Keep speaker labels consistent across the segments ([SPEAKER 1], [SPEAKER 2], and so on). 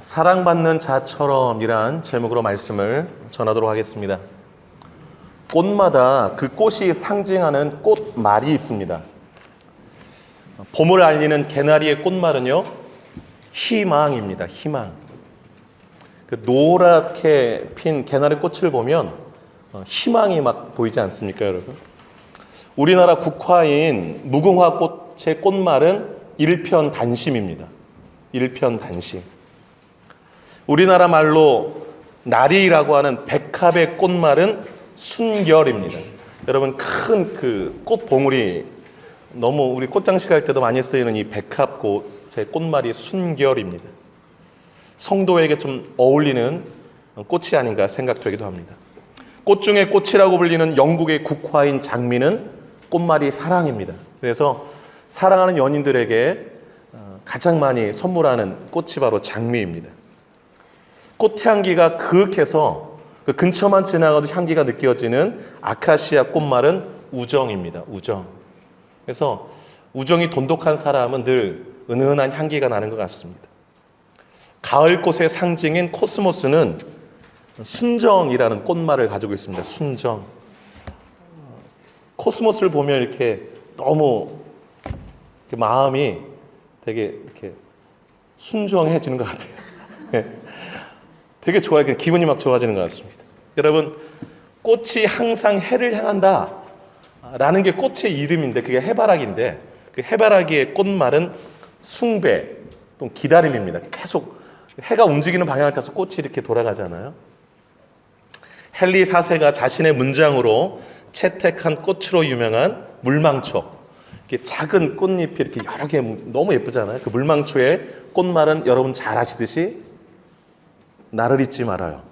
[SPEAKER 1] 사랑받는 자처럼이란 제목으로 말씀을 전하도록 하겠습니다. 꽃마다 그 꽃이 상징하는 꽃말이 있습니다. 봄을 알리는 개나리의 꽃말은요, 희망입니다. 희망. 그 노랗게 핀 개나리 꽃을 보면 희망이 막 보이지 않습니까, 여러분? 우리나라 국화인 무궁화 꽃의 꽃말은 일편단심입니다. 일편단심. 우리나라 말로 나리라고 하는 백합의 꽃말은 순결입니다. 여러분, 큰 그 꽃봉우리, 너무 우리 꽃장식 할 때도 많이 쓰이는 이 백합꽃의 꽃말이 순결입니다. 성도에게 좀 어울리는 꽃이 아닌가 생각되기도 합니다. 꽃 중에 꽃이라고 불리는 영국의 국화인 장미는 꽃말이 사랑입니다. 그래서 사랑하는 연인들에게 가장 많이 선물하는 꽃이 바로 장미입니다. 꽃향기가 그윽해서 그 근처만 지나가도 향기가 느껴지는 아카시아 꽃말은 우정입니다. 우정. 그래서 우정이 돈독한 사람은 늘 은은한 향기가 나는 것 같습니다. 가을꽃의 상징인 코스모스는 순정이라는 꽃말을 가지고 있습니다. 순정. 코스모스를 보면 이렇게 너무 마음이 되게 이렇게 순정해지는 것 같아요. 되게 좋아요. 기분이 막 좋아지는 것 같습니다. 여러분, 꽃이 항상 해를 향한다 라는 게 꽃의 이름인데, 그게 해바라기인데, 그 해바라기의 꽃말은 숭배, 또 기다림입니다. 계속 해가 움직이는 방향을 따라서 꽃이 이렇게 돌아가잖아요. 헨리 4세가 자신의 문장으로 채택한 꽃으로 유명한 물망초. 이렇게 작은 꽃잎이 이렇게 여러 개 너무 예쁘잖아요. 그 물망초의 꽃말은 여러분 잘 아시듯이 나를 잊지 말아요.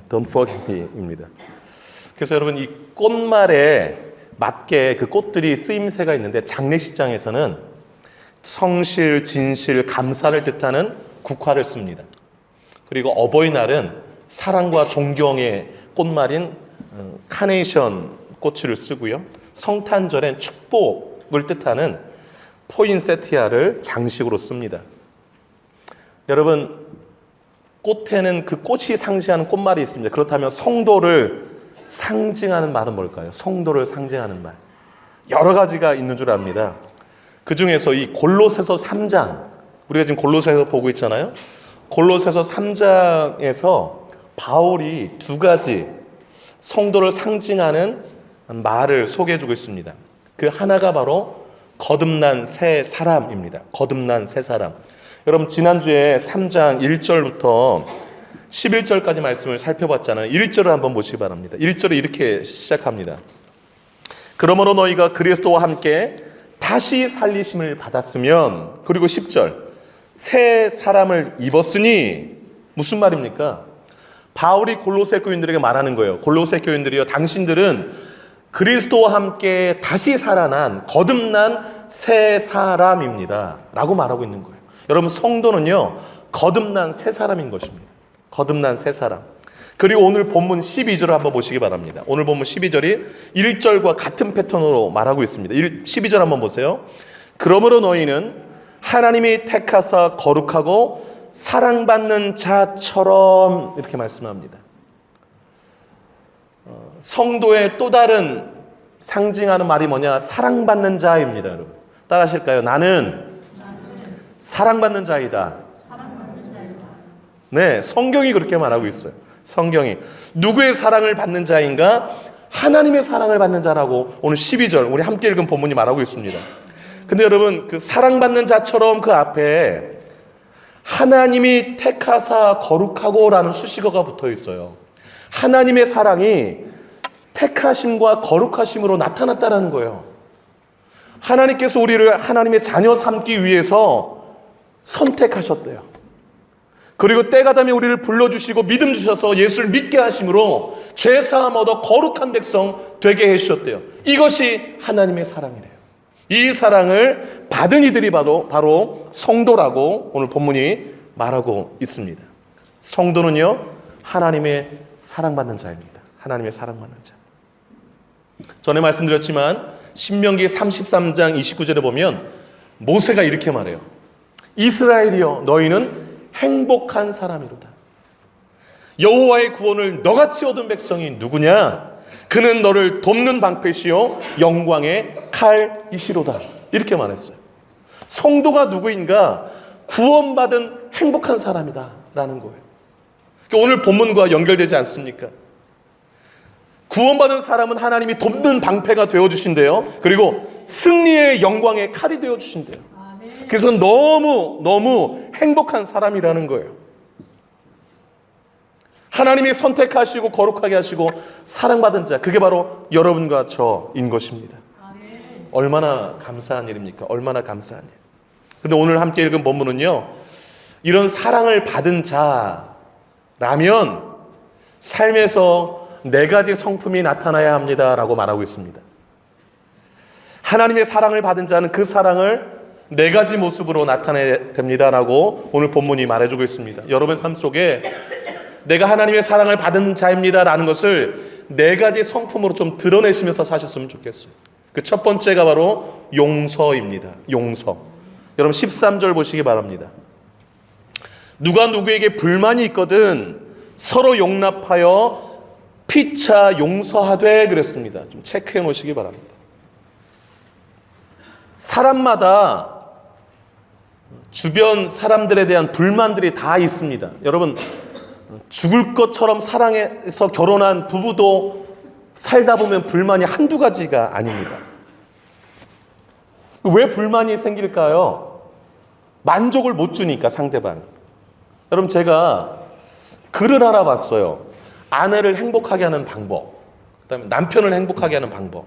[SPEAKER 1] Don't forget me입니다. 그래서 여러분, 이 꽃말에 맞게 그 꽃들이 쓰임새가 있는데, 장례식장에서는 성실, 진실, 감사를 뜻하는 국화를 씁니다. 그리고 어버이날은 사랑과 존경의 꽃말인 카네이션 꽃을 쓰고요. 성탄절엔 축복을 뜻하는 포인세티아를 장식으로 씁니다. 여러분, 꽃에는 그 꽃이 상징하는 꽃말이 있습니다. 그렇다면 성도를 상징하는 말은 뭘까요? 성도를 상징하는 말. 여러 가지가 있는 줄 압니다. 그 중에서 이 골로새서 3장, 우리가 지금 골로새서 보고 있잖아요. 골로새서 3장에서 바울이 두 가지 성도를 상징하는 말을 소개해주고 있습니다. 그 하나가 바로 거듭난 새 사람입니다. 거듭난 새 사람. 여러분, 지난주에 3장 1절부터 11절까지 말씀을 살펴봤잖아요. 1절을 한번 보시기 바랍니다. 1절이 이렇게 시작합니다. 그러므로 너희가 그리스도와 함께 다시 살리심을 받았으면, 그리고 10절, 새 사람을 입었으니, 무슨 말입니까? 바울이 골로새 교인들에게 말하는 거예요. 골로새 교인들이요, 당신들은 그리스도와 함께 다시 살아난 거듭난 새 사람입니다 라고 말하고 있는 거예요. 여러분, 성도는요, 거듭난 새 사람인 것입니다. 거듭난 새 사람. 그리고 오늘 본문 12절을 한번 보시기 바랍니다. 오늘 본문 12절이 1절과 같은 패턴으로 말하고 있습니다. 12절 한번 보세요. 그러므로 너희는 하나님이 택하사 거룩하고 사랑받는 자처럼, 이렇게 말씀합니다. 성도의 또 다른 상징하는 말이 뭐냐? 사랑받는 자입니다. 여러분, 따라 하실까요? 나는 사랑받는 자이다. 네, 성경이 그렇게 말하고 있어요. 성경이. 누구의 사랑을 받는 자인가? 하나님의 사랑을 받는 자라고 오늘 12절 우리 함께 읽은 본문이 말하고 있습니다. 근데 여러분, 그 사랑받는 자처럼 그 앞에 하나님이 택하사 거룩하고 라는 수식어가 붙어 있어요. 하나님의 사랑이 택하심과 거룩하심으로 나타났다라는 거예요. 하나님께서 우리를 하나님의 자녀 삼기 위해서 선택하셨대요. 그리고 때가 되면 우리를 불러주시고 믿음 주셔서 예수를 믿게 하심으로 죄사함 얻어 거룩한 백성 되게 해주셨대요. 이것이 하나님의 사랑이래요. 이 사랑을 받은 이들이 바로 성도라고 오늘 본문이 말하고 있습니다. 성도는요, 하나님의 사랑받는 자입니다. 하나님의 사랑받는 자. 전에 말씀드렸지만 신명기 33장 29절에 보면 모세가 이렇게 말해요. 이스라엘이여, 너희는 행복한 사람이로다. 여호와의 구원을 너같이 얻은 백성이 누구냐? 그는 너를 돕는 방패시요 영광의 칼이시로다. 이렇게 말했어요. 성도가 누구인가? 구원받은 행복한 사람이다 라는 거예요. 오늘 본문과 연결되지 않습니까? 구원받은 사람은 하나님이 돕는 방패가 되어주신대요. 그리고 승리의 영광의 칼이 되어주신대요. 그래서 너무 행복한 사람이라는 거예요. 하나님이 선택하시고 거룩하게 하시고 사랑받은 자, 그게 바로 여러분과 저인 것입니다. 얼마나 감사한 일입니까? 얼마나 감사한 일. 근데 오늘 함께 읽은 본문은요, 이런 사랑을 받은 자라면 삶에서 4가지 성품이 나타나야 합니다라고 말하고 있습니다. 하나님의 사랑을 받은 자는 그 사랑을 4가지 모습으로 나타내야 됩니다라고 오늘 본문이 말해주고 있습니다. 여러분 삶 속에 내가 하나님의 사랑을 받은 자입니다라는 것을 4가지 성품으로 좀 드러내시면서 사셨으면 좋겠어요. 그 첫 번째가 바로 용서입니다. 용서. 여러분 13절 보시기 바랍니다. 누가 누구에게 불만이 있거든 서로 용납하여 피차 용서하되 그랬습니다. 좀 체크해 놓으시기 바랍니다. 사람마다 주변 사람들에 대한 불만들이 다 있습니다. 여러분 죽을 것처럼 사랑해서 결혼한 부부도 살다 보면 불만이 한두 가지가 아닙니다. 왜 불만이 생길까요? 만족을 못 주니까 상대방. 여러분 제가 글을 하나 봤어요. 아내를 행복하게 하는 방법, 그다음에 남편을 행복하게 하는 방법.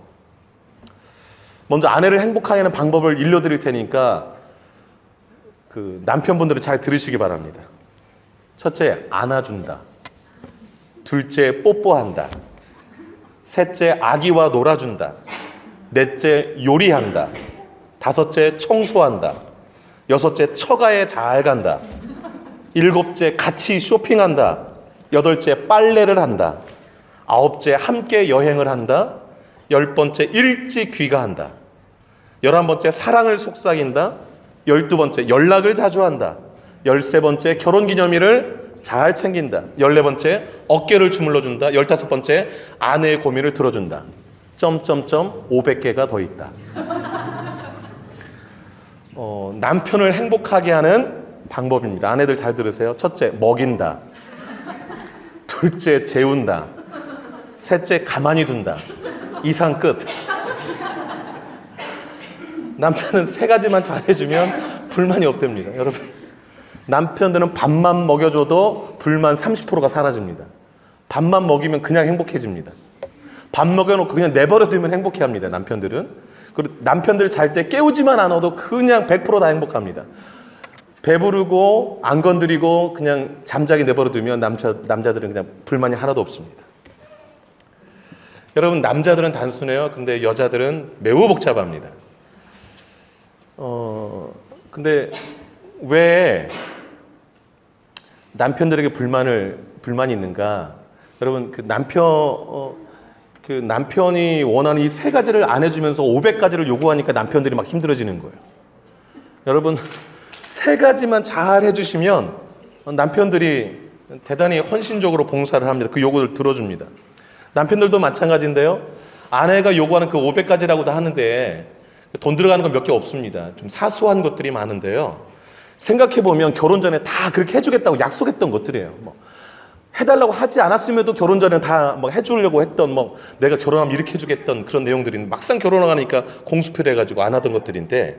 [SPEAKER 1] 먼저 아내를 행복하게 하는 방법을 일러드릴 테니까 그 남편분들은 잘 들으시기 바랍니다. 첫째, 안아준다. 둘째, 뽀뽀한다. 셋째, 아기와 놀아준다. 넷째, 요리한다. 다섯째, 청소한다. 여섯째, 처가에 잘 간다. 일곱째, 같이 쇼핑한다. 여덟째, 빨래를 한다. 아홉째, 함께 여행을 한다. 10번째, 일찍 귀가한다. 11번째, 사랑을 속삭인다. 12번째, 연락을 자주 한다. 13번째, 결혼기념일을 잘 챙긴다. 14번째, 어깨를 주물러준다. 15번째, 아내의 고민을 들어준다. 500개가 더 있다. 남편을 행복하게 하는 방법입니다. 아내들 잘 들으세요. 첫째, 먹인다. 둘째, 재운다. 셋째, 가만히 둔다. 이상 끝. 남자는 3가지만 잘해주면 불만이 없답니다. 여러분, 남편들은 밥만 먹여줘도 불만 30%가 사라집니다. 밥만 먹이면 그냥 행복해집니다. 밥 먹여놓고 그냥 내버려두면 행복해합니다. 남편들은. 그리고 남편들 잘 때 깨우지만 않아도 그냥 100% 다 행복합니다. 배부르고 안 건드리고 그냥 잠자게 내버려두면 남자들은 그냥 불만이 하나도 없습니다. 여러분, 남자들은 단순해요. 근데 여자들은 매우 복잡합니다. 근데 왜 남편들에게 불만이 있는가? 여러분, 남편이 원하는 이 3가지를 안 해주면서 500가지를 요구하니까 남편들이 막 힘들어지는 거예요. 여러분, 3가지만 잘 해주시면 남편들이 대단히 헌신적으로 봉사를 합니다. 그 요구를 들어줍니다. 남편들도 마찬가지인데요. 아내가 요구하는 그 500가지라고도 하는데 돈 들어가는 건 몇 개 없습니다. 좀 사소한 것들이 많은데요. 생각해보면 결혼 전에 다 그렇게 해주겠다고 약속했던 것들이에요. 해달라고 하지 않았음에도 결혼 전에 다 해주려고 했던, 내가 결혼하면 이렇게 해주겠던 그런 내용들인데 막상 결혼하니까 공수표 돼가지고 안 하던 것들인데,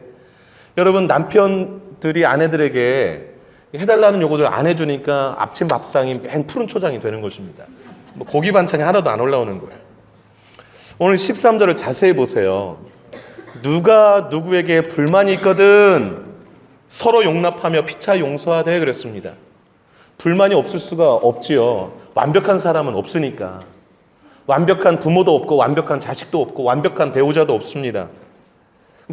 [SPEAKER 1] 여러분, 남편들이 아내들에게 해달라는 요구를 안 해주니까 아침 밥상이 맨 푸른 초장이 되는 것입니다. 고기 반찬이 하나도 안 올라오는 거예요. 오늘 13절을 자세히 보세요. 누가 누구에게 불만이 있거든 서로 용납하며 피차 용서하되 그랬습니다. 불만이 없을 수가 없지요. 완벽한 사람은 없으니까. 완벽한 부모도 없고 완벽한 자식도 없고 완벽한 배우자도 없습니다.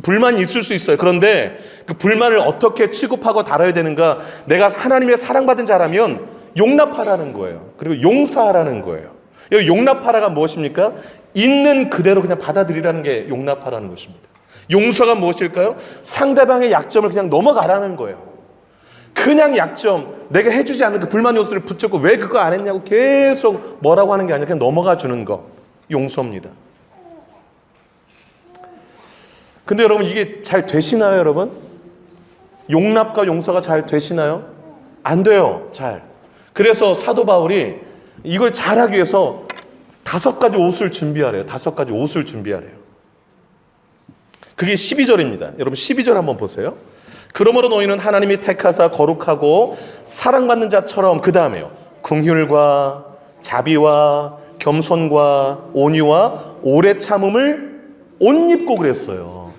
[SPEAKER 1] 불만이 있을 수 있어요. 그런데 그 불만을 어떻게 취급하고 다뤄야 되는가? 내가 하나님의 사랑받은 자라면 용납하라는 거예요. 그리고 용서하라는 거예요. 여기 용납하라가 무엇입니까? 있는 그대로 그냥 받아들이라는 게 용납하라는 것입니다. 용서가 무엇일까요? 상대방의 약점을 그냥 넘어가라는 거예요. 그냥 약점, 내가 해주지 않는 그 불만 요소를 붙잡고 왜 그거 안 했냐고 계속 뭐라고 하는 게 아니라 그냥 넘어가 주는 거. 용서입니다. 근데 여러분 이게 잘 되시나요, 여러분? 용납과 용서가 잘 되시나요? 안 돼요, 잘. 그래서 사도 바울이 이걸 잘하기 위해서 5가지 옷을 준비하래요. 5가지 옷을 준비하래요. 그게 12절입니다. 여러분 12절 한번 보세요. 그러므로 너희는 하나님이 택하사 거룩하고 사랑받는 자처럼, 그 다음에요, 긍휼과 자비와 겸손과 온유와 오래 참음을 옷 입고 그랬어요.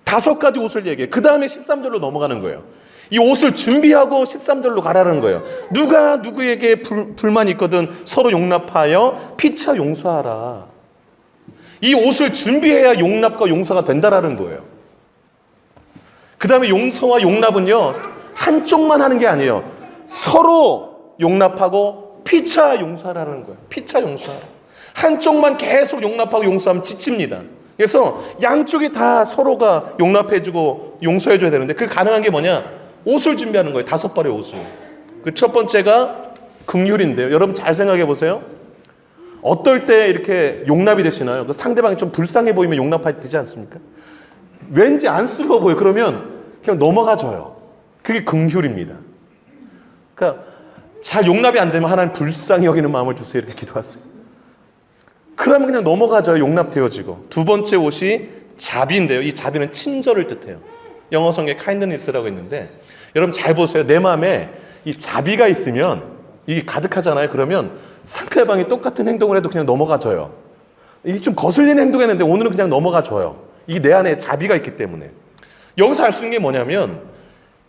[SPEAKER 1] 5가지 옷을 얘기해요. 그 다음에 13절로 넘어가는 거예요. 이 옷을 준비하고 13절로 가라는 거예요. 누가 누구에게 불만이 있거든 서로 용납하여 피차 용서하라. 이 옷을 준비해야 용납과 용서가 된다라는 거예요. 그 다음에 용서와 용납은요, 한쪽만 하는 게 아니에요. 서로 용납하고 피차 용서하라는 거예요. 피차 용서하라. 한쪽만 계속 용납하고 용서하면 지칩니다. 그래서 양쪽이 다 서로가 용납해주고 용서해줘야 되는데, 그 가능한 게 뭐냐? 옷을 준비하는 거예요. 5벌의 옷을. 그 첫 번째가 긍휼인데요. 여러분 잘 생각해 보세요. 어떨 때 이렇게 용납이 되시나요? 그 상대방이 좀 불쌍해 보이면 용납되지 않습니까? 왠지 안쓰러워 보여. 그러면 그냥 넘어가줘요. 그게 긍휼입니다. 그러니까 잘 용납이 안 되면 하나님 불쌍히 여기는 마음을 주세요. 이렇게 기도하세요. 그러면 그냥 넘어가져요. 용납되어지고. 2번째 옷이 자비인데요. 이 자비는 친절을 뜻해요. 영어 성경에 kindness라고 있는데, 여러분 잘 보세요. 내 마음에 이 자비가 있으면 이게 가득하잖아요. 그러면 상대방이 똑같은 행동을 해도 그냥 넘어가져요. 이게 좀 거슬리는 행동했는데 오늘은 그냥 넘어가줘요. 이게 내 안에 자비가 있기 때문에. 여기서 알 수 있는 게 뭐냐면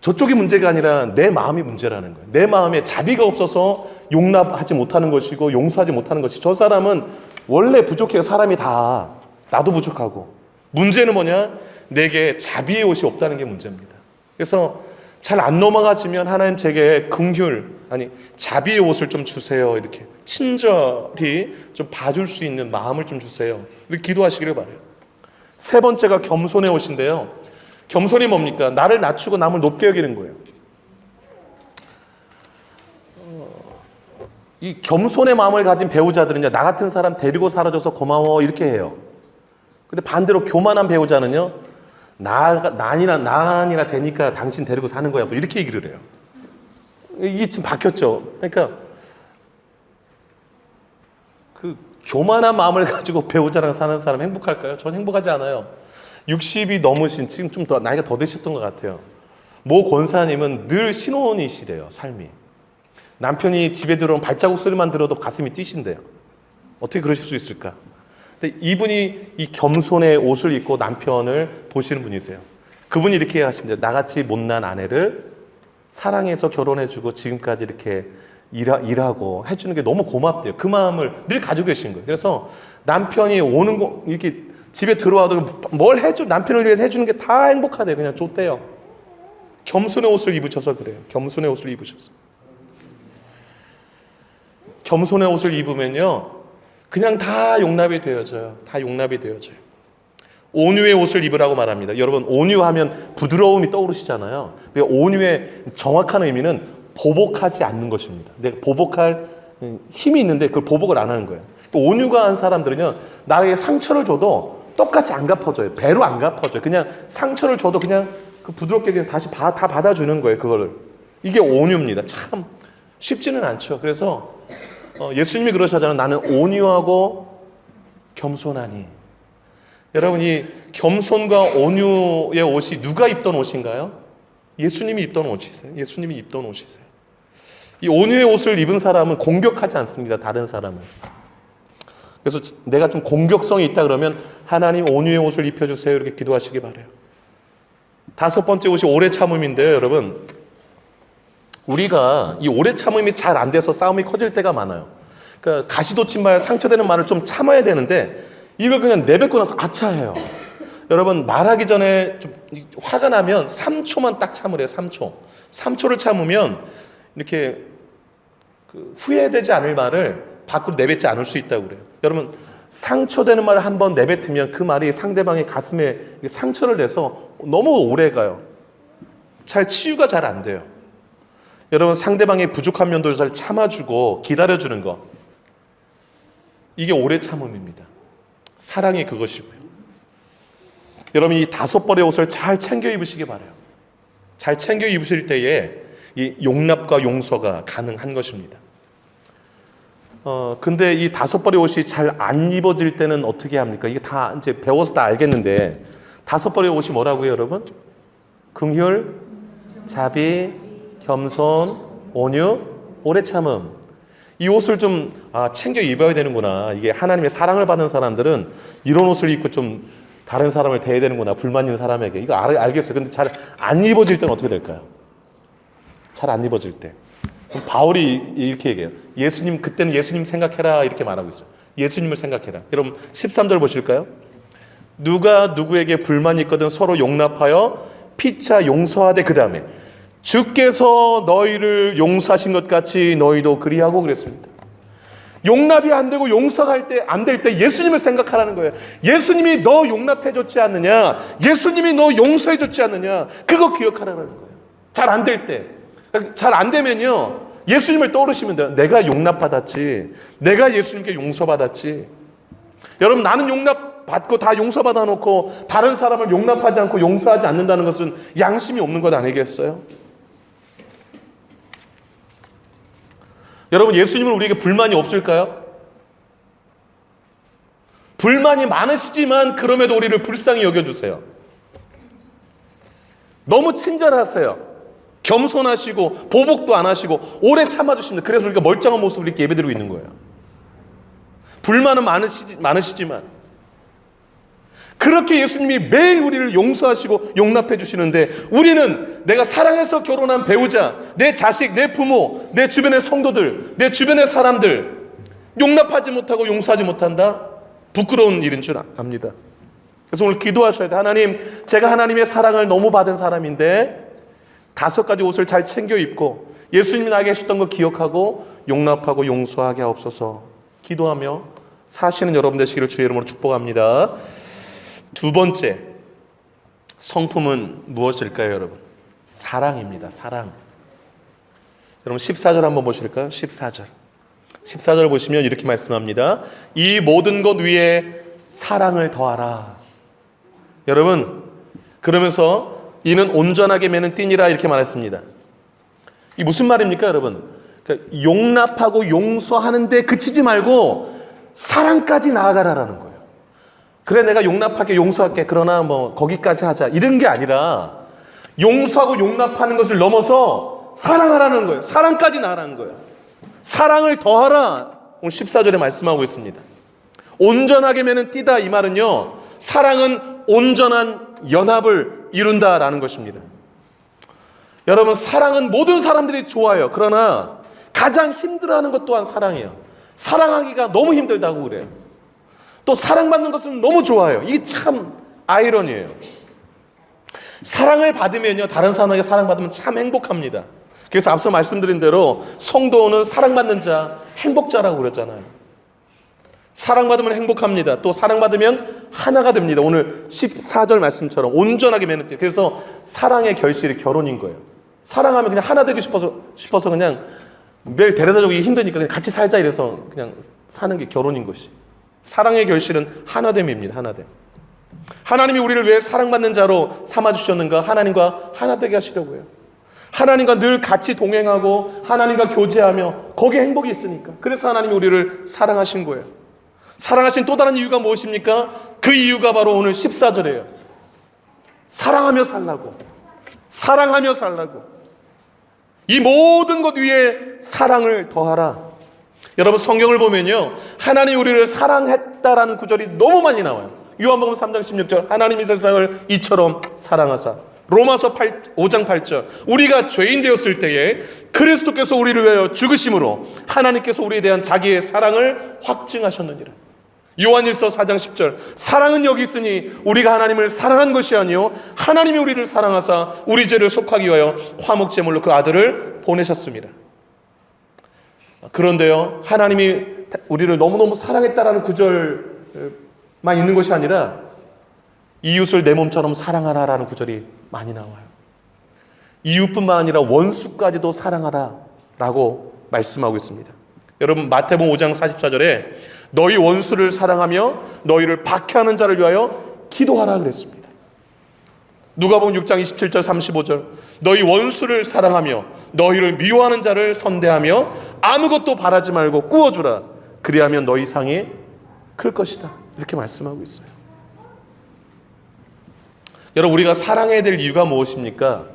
[SPEAKER 1] 저쪽이 문제가 아니라 내 마음이 문제라는 거예요. 내 마음에 자비가 없어서 용납하지 못하는 것이고 용서하지 못하는 것이, 저 사람은 원래 부족해요. 사람이 다. 나도 부족하고. 문제는 뭐냐? 내게 자비의 옷이 없다는 게 문제입니다. 그래서 잘 안 넘어가지면 하나님 제게 긍휼, 아니 자비의 옷을 좀 주세요. 이렇게 친절히 좀 봐줄 수 있는 마음을 좀 주세요. 이렇게 기도하시기를 바라요. 3번째가 겸손의 옷인데요. 겸손이 뭡니까? 나를 낮추고 남을 높게 여기는 거예요. 이 겸손의 마음을 가진 배우자들은요, 나 같은 사람 데리고 살아줘서 고마워 이렇게 해요. 근데 반대로 교만한 배우자는요, 난이나 되니까 당신 데리고 사는 거야, 뭐 이렇게 얘기를 해요. 이게 지금 바뀌었죠. 그러니까 그 교만한 마음을 가지고 배우자랑 사는 사람 행복할까요? 전 행복하지 않아요. 60이 넘으신, 지금 좀 더 나이가 더 되셨던 것 같아요. 모 권사님은 늘 신혼이시래요. 삶이. 남편이 집에 들어오면 발자국 소리만 들어도 가슴이 뛰신대요. 어떻게 그러실 수 있을까? 근데 이분이 이 겸손의 옷을 입고 남편을 보시는 분이세요. 그분이 이렇게 하신대요. 나같이 못난 아내를 사랑해서 결혼해주고 지금까지 이렇게 일하고 해주는 게 너무 고맙대요. 그 마음을 늘 가지고 계신 거예요. 그래서 남편이 오는 거 이렇게 집에 들어와도 뭘 남편을 위해서 해주는 게 다 행복하대요. 그냥 좋대요. 겸손의 옷을 입으셔서 그래요. 겸손의 옷을 입으셔서. 겸손의 옷을 입으면요, 그냥 다 용납이 되어져요. 다 용납이 되어져요. 온유의 옷을 입으라고 말합니다. 여러분, 온유하면 부드러움이 떠오르시잖아요. 온유의 정확한 의미는 보복하지 않는 것입니다. 내가 보복할 힘이 있는데 그걸 보복을 안 하는 거예요. 온유가 한 사람들은요, 나에게 상처를 줘도 똑같이 안 갚아줘요. 배로 안 갚아줘요. 그냥 상처를 줘도 그냥 그 부드럽게 그냥 다시 다 받아주는 거예요. 그거를. 이게 온유입니다. 참 쉽지는 않죠. 그래서 예수님이 그러시잖아요. 나는 온유하고 겸손하니. 여러분, 이 겸손과 온유의 옷이 누가 입던 옷인가요? 예수님이 입던 옷이세요. 예수님이 입던 옷이세요. 이 온유의 옷을 입은 사람은 공격하지 않습니다. 다른 사람을. 그래서 내가 좀 공격성이 있다 그러면 하나님 온유의 옷을 입혀주세요. 이렇게 기도하시기 바라요. 5번째 옷이 오래 참음인데요. 여러분, 우리가 이 오래 참음이 잘 안 돼서 싸움이 커질 때가 많아요. 그러니까 가시돋친 말, 상처되는 말을 좀 참아야 되는데 이걸 그냥 내뱉고 나서 아차해요. 여러분, 말하기 전에 좀 화가 나면 3초만 딱 참으래요. 3초. 3초를 참으면 이렇게 후회되지 않을 말을 밖으로 내뱉지 않을 수 있다고 그래요. 여러분, 상처되는 말을 한번 내뱉으면 그 말이 상대방의 가슴에 상처를 내서 너무 오래 가요. 잘 치유가 잘 안 돼요. 여러분, 상대방의 부족한 면도 잘 참아주고 기다려주는 거, 이게 오래 참음입니다. 사랑이 그것이고요. 여러분, 이 5벌의 옷을 잘 챙겨 입으시기 바라요. 잘 챙겨 입으실 때에 이 용납과 용서가 가능한 것입니다. 근데 이 5벌의 옷이 잘 안 입어질 때는 어떻게 합니까? 이게 다 이제 배워서 다 알겠는데, 5벌의 옷이 뭐라고요, 여러분? 긍휼, 자비, 겸손, 온유, 오래 참음. 이 옷을 좀 챙겨 입어야 되는구나. 이게 하나님의 사랑을 받는 사람들은 이런 옷을 입고 좀 다른 사람을 대해야 되는구나. 불만 있는 사람에게. 이거 알겠어요. 근데 잘 안 입어질 때는 어떻게 될까요? 잘 안 입어질 때. 그럼 바울이 이렇게 얘기해요. 예수님, 그때는 예수님 생각해라, 이렇게 말하고 있어요. 예수님을 생각해라. 여러분 13절 보실까요? 누가 누구에게 불만이 있거든 서로 용납하여 피차 용서하되, 그 다음에 주께서 너희를 용서하신 것 같이 너희도 그리하고, 그랬습니다. 용납이 안 되고 용서가 안 될 때 예수님을 생각하라는 거예요. 예수님이 너 용납해 줬지 않느냐, 예수님이 너 용서해 줬지 않느냐, 그거 기억하라는 거예요. 잘 안 될 때, 잘 안 되면요, 예수님을 떠오르시면 돼요. 내가 용납받았지, 내가 예수님께 용서받았지. 여러분, 나는 용납받고 다 용서받아 놓고 다른 사람을 용납하지 않고 용서하지 않는다는 것은 양심이 없는 것 아니겠어요? 여러분, 예수님은 우리에게 불만이 없을까요? 불만이 많으시지만 그럼에도 우리를 불쌍히 여겨주세요. 너무 친절하세요. 겸손하시고 보복도 안 하시고 오래 참아주십니다. 그래서 우리가 멀쩡한 모습으로 이렇게 예배드리고 있는 거예요. 불만은 많으시지만 그렇게 예수님이 매일 우리를 용서하시고 용납해 주시는데, 우리는 내가 사랑해서 결혼한 배우자, 내 자식, 내 부모, 내 주변의 성도들, 내 주변의 사람들 용납하지 못하고 용서하지 못한다? 부끄러운 일인 줄 압니다. 그래서 오늘 기도하셔야 돼요. 하나님, 제가 하나님의 사랑을 너무 받은 사람인데 5가지 옷을 잘 챙겨 입고 예수님이 나에게 하셨던 거 기억하고 용납하고 용서하게 하옵소서. 기도하며 사시는 여러분 되시기를 주의 이름으로 축복합니다. 2번째, 성품은 무엇일까요, 여러분? 사랑입니다. 사랑. 여러분 14절 한번 보실까요? 14절 보시면 이렇게 말씀합니다. 이 모든 것 위에 사랑을 더하라. 여러분, 그러면서 이는 온전하게 매는 띠니라, 이렇게 말했습니다. 이 무슨 말입니까, 여러분? 그러니까 용납하고 용서하는 데 그치지 말고 사랑까지 나아가라라는 거예요. 그래, 내가 용납할게, 용서할게, 그러나 뭐 거기까지 하자, 이런 게 아니라 용서하고 용납하는 것을 넘어서 사랑하라는 거예요. 사랑까지 나아가라는 거예요. 사랑을 더하라, 오늘 14절에 말씀하고 있습니다. 온전하게 매는 띠다, 이 말은요, 사랑은 온전한 연합을 이룬다라는 것입니다. 여러분, 사랑은 모든 사람들이 좋아요. 그러나 가장 힘들어하는 것 또한 사랑이에요. 사랑하기가 너무 힘들다고 그래요. 또 사랑받는 것은 너무 좋아요. 이게 참 아이러니예요. 사랑을 받으면요, 다른 사람에게 사랑받으면 참 행복합니다. 그래서 앞서 말씀드린 대로 성도는 사랑받는 자, 행복자라고 그랬잖아요. 사랑받으면 행복합니다. 또 사랑받으면 하나가 됩니다. 오늘 14절 말씀처럼 온전하게 매는 띠. 그래서 사랑의 결실이 결혼인 거예요. 사랑하면 그냥 하나 되고 싶어서 그냥 매일 데려다 주기 힘드니까 그냥 같이 살자 이래서 그냥 사는 게 결혼인 것이. 사랑의 결실은 하나됨입니다. 하나됨. 하나님이 우리를 왜 사랑받는 자로 삼아주셨는가? 하나님과 하나 되게 하시려고 해요. 하나님과 늘 같이 동행하고 하나님과 교제하며 거기에 행복이 있으니까. 그래서 하나님이 우리를 사랑하신 거예요. 사랑하신 또 다른 이유가 무엇입니까? 그 이유가 바로 오늘 14절이에요. 사랑하며 살라고. 사랑하며 살라고. 이 모든 것 위에 사랑을 더하라. 여러분, 성경을 보면요, 하나님이 우리를 사랑했다라는 구절이 너무 많이 나와요. 요한복음 3장 16절, 하나님이 세상을 이처럼 사랑하사. 로마서 5장 8절, 우리가 죄인 되었을 때에 그리스도께서 우리를 위하여 죽으심으로 하나님께서 우리에 대한 자기의 사랑을 확증하셨느니라. 요한일서 4장 10절, 사랑은 여기 있으니 우리가 하나님을 사랑한 것이 아니요 하나님이 우리를 사랑하사 우리 죄를 속하기 위하여 화목제물로 그 아들을 보내셨습니다. 그런데요, 하나님이 우리를 너무너무 사랑했다라는 구절만 있는 것이 아니라 이웃을 내 몸처럼 사랑하라라는 구절이 많이 나와요. 이웃뿐만 아니라 원수까지도 사랑하라라고 말씀하고 있습니다. 여러분 마태복음 5장 44절에 너희 원수를 사랑하며 너희를 박해하는 자를 위하여 기도하라 그랬습니다. 누가복음 6장 27절 35절 너희 원수를 사랑하며 너희를 미워하는 자를 선대하며 아무것도 바라지 말고 꾸어주라. 그리하면 너희 상이 클 것이다. 이렇게 말씀하고 있어요. 여러분 우리가 사랑해야 될 이유가 무엇입니까?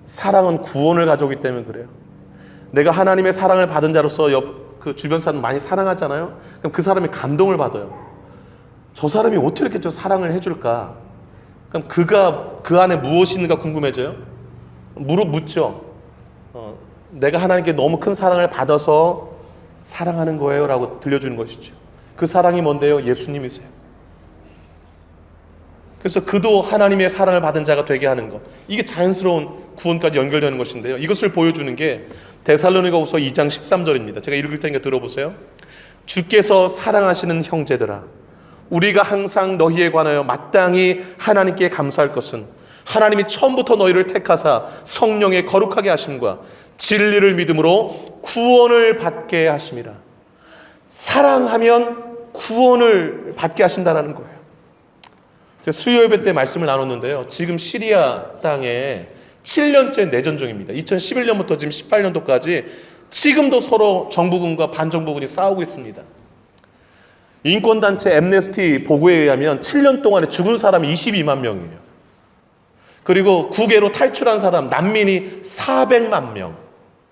[SPEAKER 1] 사랑은 구원을 가져오기 때문에 그래요. 내가 하나님의 사랑을 받은 자로서 그 주변 사람 많이 사랑하잖아요. 그럼 그 사람이 감동을 받아요. 저 사람이 어떻게 이렇게 저 사랑을 해줄까? 그럼 그가 그 안에 무엇이 있는가 궁금해져요. 묻죠. 내가 하나님께 너무 큰 사랑을 받아서 사랑하는 거예요 라고 들려주는 것이죠. 그 사랑이 뭔데요? 예수님이세요. 그래서 그도 하나님의 사랑을 받은 자가 되게 하는 것, 이게 자연스러운 구원까지 연결되는 것인데요. 이것을 보여주는 게 데살로니가후서 2장 13절입니다. 제가 읽을 테니까 들어보세요. 주께서 사랑하시는 형제들아, 우리가 항상 너희에 관하여 마땅히 하나님께 감사할 것은 하나님이 처음부터 너희를 택하사 성령의 거룩하게 하심과 진리를 믿음으로 구원을 받게 하심이라. 사랑하면 구원을 받게 하신다는 거예요. 제가 수요 예배 때 말씀을 나눴는데요. 지금 시리아 땅에 7년째 내전 중입니다. 2011년부터 지금 18년도까지 지금도 서로 정부군과 반정부군이 싸우고 있습니다. 인권단체 엠네스티 보고에 의하면 7년 동안에 죽은 사람이 22만 명이에요. 그리고 국외로 탈출한 사람, 난민이 400만 명.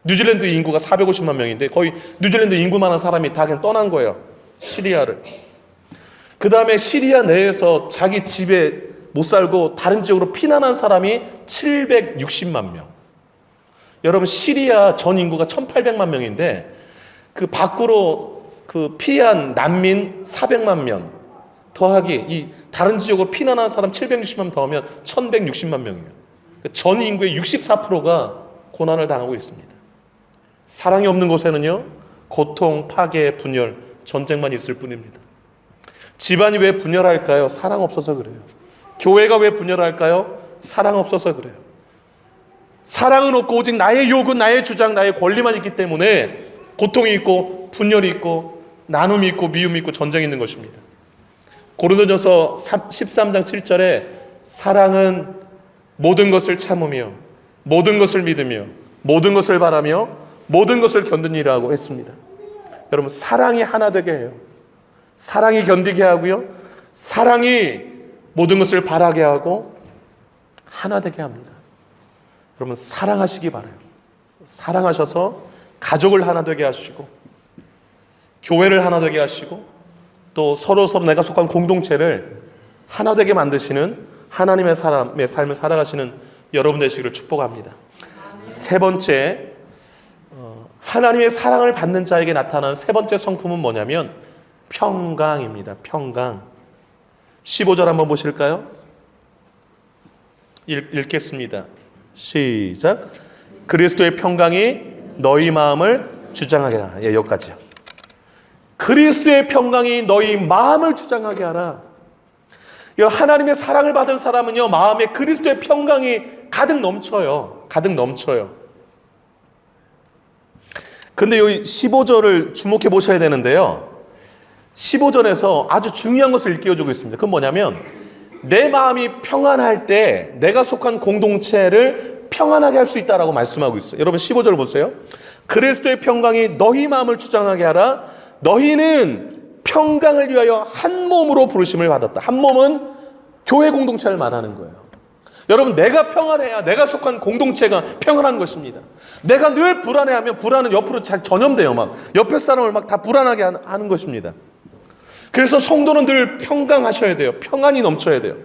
[SPEAKER 1] 뉴질랜드 인구가 450만 명인데 거의 뉴질랜드 인구만한 사람이 다 그냥 떠난 거예요. 시리아를. 그 다음에 시리아 내에서 자기 집에 못 살고 다른 지역으로 피난한 사람이 760만 명. 여러분 시리아 전 인구가 1800만 명인데 그 밖으로 그 피한 난민 400만 명 더하기 이 다른 지역으로 피난한 사람 760만 명 더하면 1160만 명이에요. 전 인구의 64%가 고난을 당하고 있습니다. 사랑이 없는 곳에는요 고통, 파괴, 분열, 전쟁만 있을 뿐입니다. 집안이 왜 분열할까요? 사랑 없어서 그래요. 교회가 왜 분열할까요? 사랑 없어서 그래요. 사랑은 없고 오직 나의 요구, 나의 주장, 나의 권리만 있기 때문에 고통이 있고 분열이 있고 나눔이 있고 미움이 있고 전쟁이 있는 것입니다. 고린도전서 13장 7절에 사랑은 모든 것을 참으며 모든 것을 믿으며 모든 것을 바라며 모든 것을 견디니라고 했습니다. 여러분 사랑이 하나 되게 해요. 사랑이 견디게 하고요. 사랑이 모든 것을 바라게 하고 하나 되게 합니다. 여러분 사랑하시기 바라요. 사랑하셔서 가족을 하나 되게 하시고 교회를 하나 되게 하시고 또 서로 내가 속한 공동체를 하나 되게 만드시는 하나님의 사람의 삶을 살아가시는 여러분 되시기를 축복합니다. 세 번째, 하나님의 사랑을 받는 자에게 나타나는 세 번째 성품은 뭐냐면 평강입니다. 평강. 15절 한번 보실까요? 읽겠습니다. 시작. 그리스도의 평강이 너희 마음을 주장하게 하라. 예, 여기까지요. 그리스도의 평강이 너희 마음을 주장하게 하라. 하나님의 사랑을 받은 사람은요 마음에 그리스도의 평강이 가득 넘쳐요. 가득 넘쳐요. 근데 여기 15절을 주목해 보셔야 되는데요. 15절에서 아주 중요한 것을 일깨워주고 있습니다. 그건 뭐냐면 내 마음이 평안할 때 내가 속한 공동체를 평안하게 할 수 있다라고 말씀하고 있어요. 여러분 15절 보세요. 그리스도의 평강이 너희 마음을 주장하게 하라. 너희는 평강을 위하여 한 몸으로 부르심을 받았다. 한 몸은 교회 공동체를 말하는 거예요. 여러분 내가 평안해야 내가 속한 공동체가 평안한 것입니다. 내가 늘 불안해하면 불안은 옆으로 잘 전염돼요. 막 옆에 사람을 막 다 불안하게 하는 것입니다. 그래서 성도는 늘 평강하셔야 돼요. 평안이 넘쳐야 돼요.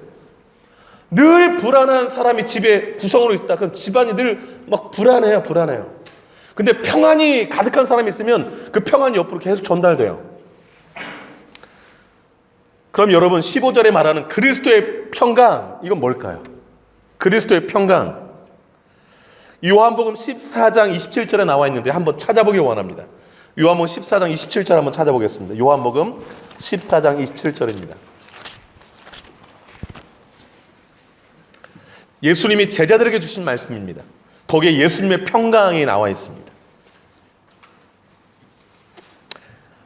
[SPEAKER 1] 늘 불안한 사람이 집에 구성으로 있다. 그럼 집안이 늘 막 불안해요. 불안해요. 근데 평안이 가득한 사람이 있으면 그 평안이 옆으로 계속 전달돼요. 그럼 여러분 15절에 말하는 그리스도의 평강, 이건 뭘까요? 그리스도의 평강. 요한복음 14장 27절에 나와 있는데 한번 찾아보기 원합니다. 요한복음 14장 27절 한번 찾아보겠습니다. 요한복음 14장 27절입니다. 예수님이 제자들에게 주신 말씀입니다. 거기에 예수님의 평강이 나와 있습니다.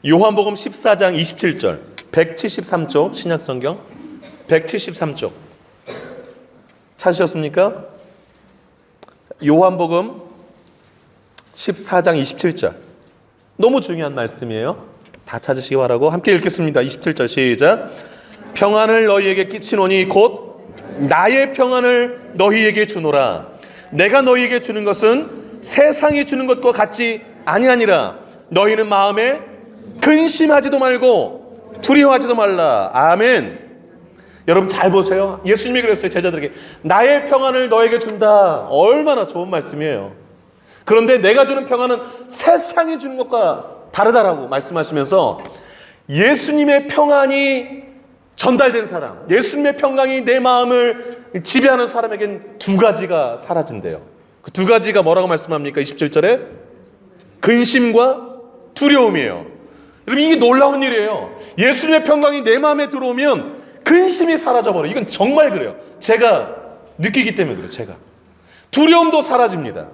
[SPEAKER 1] 요한복음 14장 27절, 173쪽 신약성경 173쪽 찾으셨습니까? 요한복음 14장 27절 너무 중요한 말씀이에요. 다 찾으시기 바라고 함께 읽겠습니다. 27절 시작. 평안을 너희에게 끼치노니 곧 나의 평안을 너희에게 주노라. 내가 너희에게 주는 것은 세상이 주는 것과 같지 아니하니라. 너희는 마음에 근심하지도 말고 두려워하지도 말라. 아멘. 여러분 잘 보세요. 예수님이 그랬어요. 제자들에게 나의 평안을 너에게 준다. 얼마나 좋은 말씀이에요. 그런데 내가 주는 평안은 세상이 주는 것과 다르다라고 말씀하시면서 예수님의 평안이 전달된 사람, 예수님의 평강이 내 마음을 지배하는 사람에겐 두 가지가 사라진대요. 그 두 가지가 뭐라고 말씀합니까? 27절에 근심과 두려움이에요. 여러분 이게 놀라운 일이에요. 예수님의 평강이 내 마음에 들어오면 근심이 사라져버려요. 이건 정말 그래요. 제가 느끼기 때문에 그래요. 제가 두려움도 사라집니다.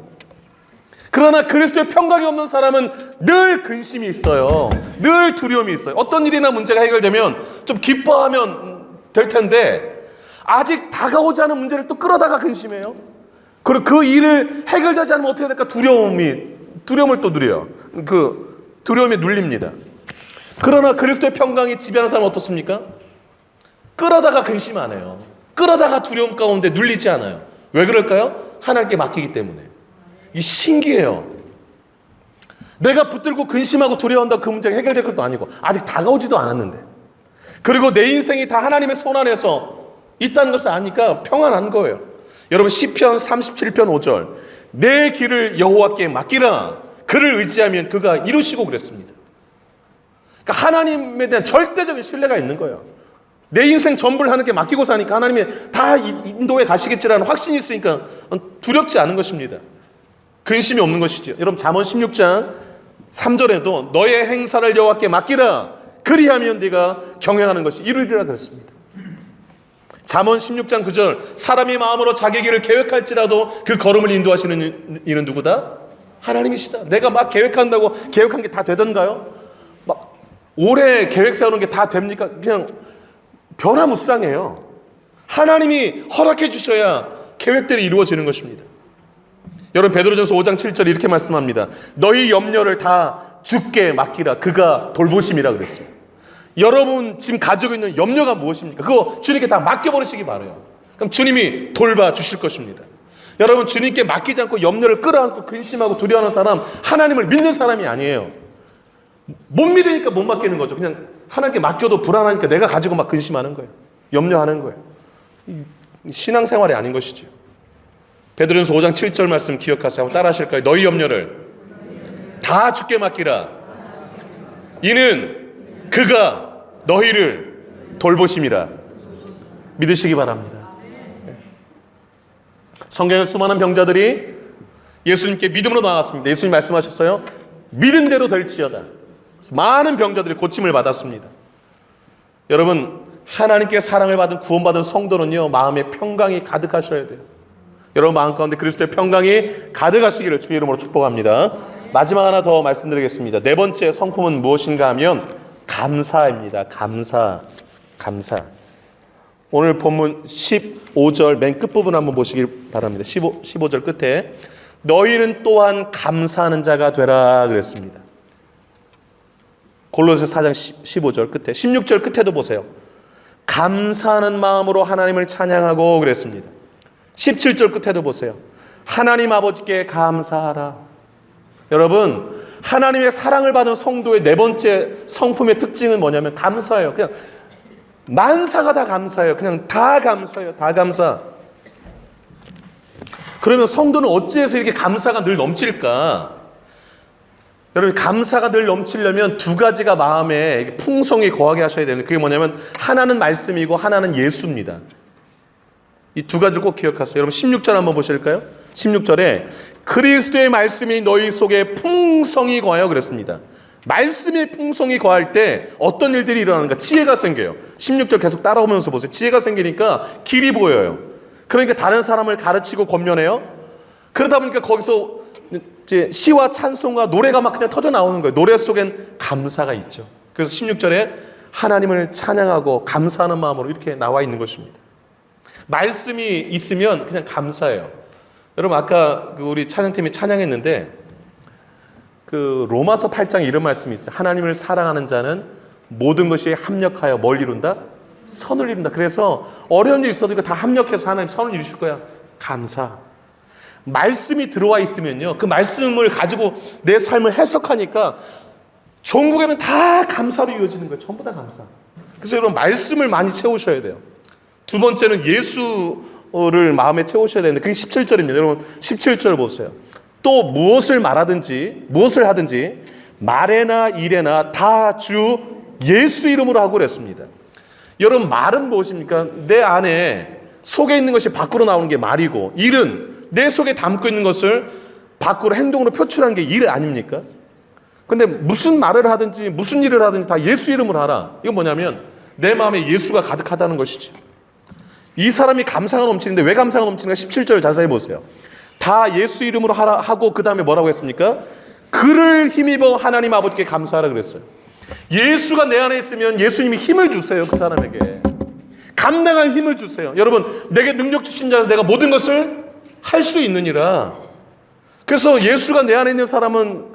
[SPEAKER 1] 그러나 그리스도의 평강이 없는 사람은 늘 근심이 있어요. 늘 두려움이 있어요. 어떤 일이나 문제가 해결되면 좀 기뻐하면 될 텐데 아직 다가오지 않은 문제를 또 끌어다가 근심해요. 그리고 그 일을 해결되지 않으면 어떻게 될까? 두려움을 또 누려요. 그 두려움에 눌립니다. 그러나 그리스도의 평강이 지배하는 사람은 어떻습니까? 끌어다가 근심 안 해요. 끌어다가 두려움 가운데 눌리지 않아요. 왜 그럴까요? 하나님께 맡기기 때문에. 이 신기해요. 내가 붙들고 근심하고 두려워한다고 그 문제가 해결될 것도 아니고 아직 다가오지도 않았는데, 그리고 내 인생이 다 하나님의 손 안에서 있다는 것을 아니까 평안한 거예요. 여러분 시편 37편 5절 내 길을 여호와께 맡기라. 그를 의지하면 그가 이루시고 그랬습니다. 그러니까 하나님에 대한 절대적인 신뢰가 있는 거예요. 내 인생 전부를 하나님께 맡기고 사니까 하나님이 다 인도에 가시겠지라는 확신이 있으니까 두렵지 않은 것입니다. 근심이 없는 것이죠. 여러분 잠언 16장 3절에도 너의 행사를 여호와께 맡기라. 그리하면 네가 경영하는 것이 이루리라 그랬습니다. 잠언 16장 9절 사람이 마음으로 자기 길을 계획할지라도 그 걸음을 인도하시는 이는 누구다? 하나님이시다. 내가 막 계획한다고 계획한 게 다 되던가요? 막 오래 계획 세우는 게 다 됩니까? 그냥 변화무쌍해요. 하나님이 허락해 주셔야 계획들이 이루어지는 것입니다. 여러분 베드로전서 5장 7절 이렇게 말씀합니다. 너희 염려를 다 주께 맡기라. 그가 돌보심이라 그랬어요. 여러분 지금 가지고 있는 염려가 무엇입니까? 그거 주님께 다 맡겨버리시기 바라요. 그럼 주님이 돌봐주실 것입니다. 여러분 주님께 맡기지 않고 염려를 끌어안고 근심하고 두려워하는 사람 하나님을 믿는 사람이 아니에요. 못 믿으니까 못 맡기는 거죠. 그냥 하나님께 맡겨도 불안하니까 내가 가지고 막 근심하는 거예요. 염려하는 거예요. 신앙생활이 아닌 것이죠. 베드로전서 5장 7절 말씀 기억하세요. 한번 따라 하실까요? 너희 염려를 다 주께 맡기라. 이는 그가 너희를 돌보심이라. 믿으시기 바랍니다. 성경에 수많은 병자들이 예수님께 믿음으로 나왔습니다. 예수님 말씀하셨어요. 믿은 대로 될지어다. 많은 병자들이 고침을 받았습니다. 여러분 하나님께 사랑을 받은 구원받은 성도는요 마음에 평강이 가득하셔야 돼요. 여러분 마음 가운데 그리스도의 평강이 가득하시기를 주의 이름으로 축복합니다. 마지막 하나 더 말씀드리겠습니다. 네 번째 성품은 무엇인가 하면 감사입니다. 감사. 오늘 본문 15절 맨 끝부분 한번 보시길 바랍니다. 15절 끝에 너희는 또한 감사하는 자가 되라 그랬습니다. 골로새서 4장 15절 끝에 16절 끝에도 보세요. 감사하는 마음으로 하나님을 찬양하고 그랬습니다. 17절 끝에도 보세요. 하나님 아버지께 감사하라. 여러분 하나님의 사랑을 받은 성도의 네 번째 성품의 특징은 뭐냐면 감사예요. 그냥 만사가 다 감사해요. 그냥 다 감사해요. 다 감사. 그러면 성도는 어찌해서 이렇게 감사가 늘 넘칠까? 여러분 감사가 늘 넘치려면 두 가지가 마음에 풍성히 거하게 하셔야 되는데 그게 뭐냐면 하나는 말씀이고 하나는 예수입니다. 이 두 가지를 꼭 기억하세요. 여러분 16절 한번 보실까요? 16절에 그리스도의 말씀이 너희 속에 풍성히 거하여 그랬습니다. 말씀의 풍성이 거할 때 어떤 일들이 일어나는가? 지혜가 생겨요. 16절 계속 따라오면서 보세요. 지혜가 생기니까 길이 보여요. 그러니까 다른 사람을 가르치고 권면해요. 그러다 보니까 거기서 이제 시와 찬송과 노래가 막 그냥 터져 나오는 거예요. 노래 속엔 감사가 있죠. 그래서 16절에 하나님을 찬양하고 감사하는 마음으로 이렇게 나와 있는 것입니다. 말씀이 있으면 그냥 감사해요. 여러분 아까 우리 찬양팀이 찬양했는데 그 로마서 8장에 이런 말씀이 있어요. 하나님을 사랑하는 자는 모든 것이 합력하여 뭘 이룬다? 선을 이룬다. 그래서 어려운 일 있어도 이거 다 합력해서 하나님 선을 이루실 거야. 감사. 말씀이 들어와 있으면요, 그 말씀을 가지고 내 삶을 해석하니까 종국에는 다 감사로 이어지는 거예요. 전부 다 감사. 그래서 여러분 말씀을 많이 채우셔야 돼요. 두 번째는 예수를 마음에 채우셔야 되는데 그게 17절입니다. 여러분 17절 보세요. 또 무엇을 말하든지 무엇을 하든지 말에나 일에나 다 주 예수 이름으로 하고 그랬습니다. 여러분 말은 무엇입니까? 내 안에 속에 있는 것이 밖으로 나오는 게 말이고, 일은 내 속에 담고 있는 것을 밖으로 행동으로 표출하는 게 일 아닙니까? 근데 무슨 말을 하든지 무슨 일을 하든지 다 예수 이름으로 하라. 이건 뭐냐면 내 마음에 예수가 가득하다는 것이죠. 이 사람이 감사가 넘치는데 왜 감사가 넘치는가? 17절 자세히 보세요. 다 예수 이름으로 하라 하고 그 다음에 뭐라고 했습니까? 그를 힘입어 하나님 아버지께 감사하라 그랬어요. 예수가 내 안에 있으면 예수님이 힘을 주세요. 그 사람에게 감당할 힘을 주세요. 여러분 내게 능력 주신 자로 내가 모든 것을 할 수 있느니라. 그래서 예수가 내 안에 있는 사람은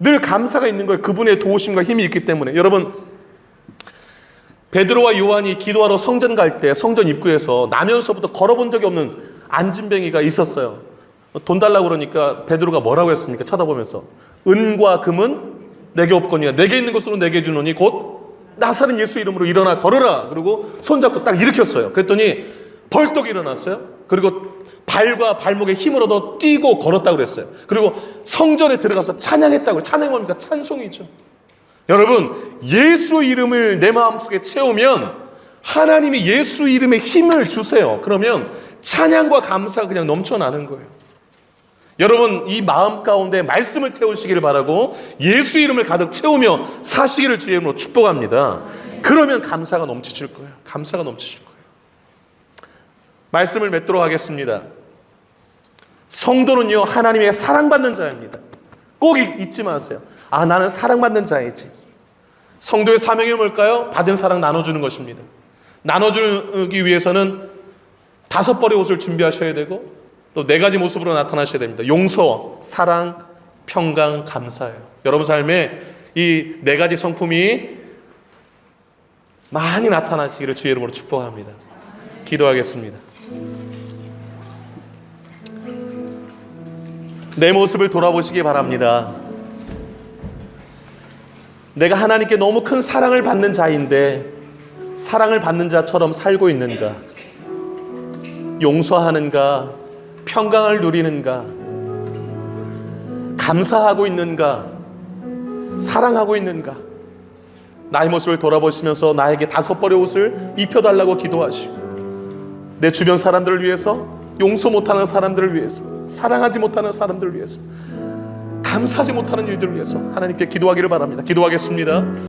[SPEAKER 1] 늘 감사가 있는 거예요. 그분의 도우심과 힘이 있기 때문에. 여러분 베드로와 요한이 기도하러 성전 갈 때 성전 입구에서 나면서부터 걸어본 적이 없는 안진뱅이가 있었어요. 돈 달라고 그러니까 베드로가 뭐라고 했습니까? 쳐다보면서 은과 금은 내게 없거니와 내게 있는 것으로 내게 주노니 곧 나사렛 예수 이름으로 일어나 걸어라. 그리고 손잡고 딱 일으켰어요. 그랬더니 벌떡 일어났어요. 그리고 발과 발목에 힘을 얻어 뛰고 걸었다고 그랬어요. 그리고 성전에 들어가서 찬양했다고. 찬양이 뭡니까? 찬송이죠. 여러분 예수 이름을 내 마음속에 채우면 하나님이 예수 이름에 힘을 주세요. 그러면 찬양과 감사가 그냥 넘쳐나는 거예요. 여러분 이 마음 가운데 말씀을 채우시기를 바라고 예수 이름을 가득 채우며 사시기를 주의 이름으로 축복합니다. 그러면 감사가 넘치실 거예요. 감사가 넘치실 거예요. 말씀을 맺도록 하겠습니다. 성도는요 하나님의 사랑받는 자입니다. 꼭 잊지 마세요. 아 나는 사랑받는 자이지. 성도의 사명이 뭘까요? 받은 사랑 나눠주는 것입니다. 나눠주기 위해서는 5벌의 옷을 준비하셔야 되고 또 4가지 모습으로 나타나셔야 됩니다. 용서, 사랑, 평강, 감사예요. 여러분 삶에 이 4가지 성품이 많이 나타나시기를 주의 이름으로 축복합니다. 기도하겠습니다. 내 모습을 돌아보시기 바랍니다. 내가 하나님께 너무 큰 사랑을 받는 자인데 사랑을 받는 자처럼 살고 있는가? 용서하는가? 평강을 누리는가? 감사하고 있는가? 사랑하고 있는가? 나의 모습을 돌아보시면서 나에게 5벌의 옷을 입혀달라고 기도하시고 내 주변 사람들을 위해서, 용서 못하는 사람들을 위해서, 사랑하지 못하는 사람들을 위해서, 감사하지 못하는 일들을 위해서 하나님께 기도하기를 바랍니다. 기도하겠습니다.